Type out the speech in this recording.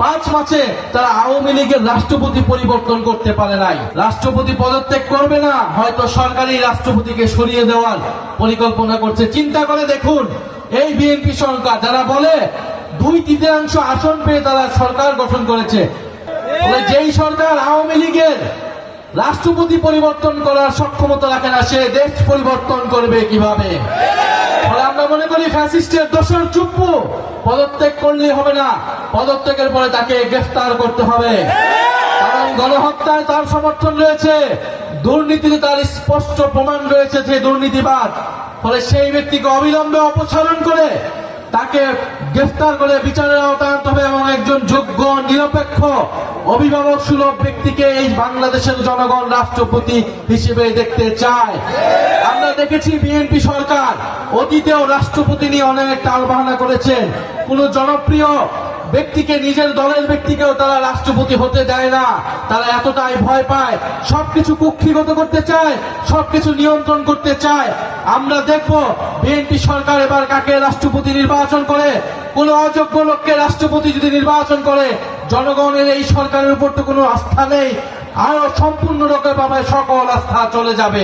5 মাসে তারা আওয়ামী লীগের রাষ্ট্রপতি পরিবর্তন করতে পারে নাই। রাষ্ট্রপতি পদত্যাগ করবে না, হয়তো সরকারি রাষ্ট্রপতিকে সরিয়ে দেওয়ার পরিকল্পনা করছে। চিন্তা করে দেখুন, এই বিএনপি সরকার যারা বলে 2/3 আসন পেয়ে তারা সরকার গঠন করেছে, যেই সরকার আওয়ামী লীগের রাষ্ট্রপতি পরিবর্তন করার সক্ষমতা রাখে না, সে দেশ পরিবর্তন করবে কিভাবে? আমরা মনে করি ফ্যাসিস্টের দোষর চুপ্পু পদত্যাগ করলে হবে না, পদত্যাগের পরে তাকে গ্রেফতার করতে হবে। কারণ গণহত্যায় তার সমর্থন রয়েছে, দুর্নীতিতে তার স্পষ্ট প্রমাণ রয়েছে যে দুর্নীতিবাদ। ফলে সেই ব্যক্তিকে অবিলম্বে অপসারণ করে তাকে গ্রেফতার করে বিচারের আওতায় আনতে হবে এবং একজন যোগ্য নিরপেক্ষ অভিভাবক সুলভ ব্যক্তিকে এই বাংলাদেশের জনগণ রাষ্ট্রপতি হিসেবে দেখতে চায়। আমরা দেখেছি বিএনপি সরকার অতীতেও রাষ্ট্রপতি নিয়ে অনেক টালবাহানা করেছেন। কোন জনপ্রিয় ব্যক্তিকে, নিজের দলের ব্যক্তিকেও তারা রাষ্ট্রপতি হতে দেয় না। তারা এতটাই ভয় পায়, সবকিছু কুক্ষিগত করতে চায়, সবকিছু নিয়ন্ত্রণ করতে চায়। আমরা দেখব বিএনপি সরকার এবার কাকে রাষ্ট্রপতি নির্বাচন করে। কোন অযোগ্য লোককে রাষ্ট্রপতি যদি নির্বাচন করে, জনগণের এই সরকারের উপর তো কোনো আস্থা নেই, আরো সম্পূর্ণ রকম ভাবে সকল আস্থা চলে যাবে।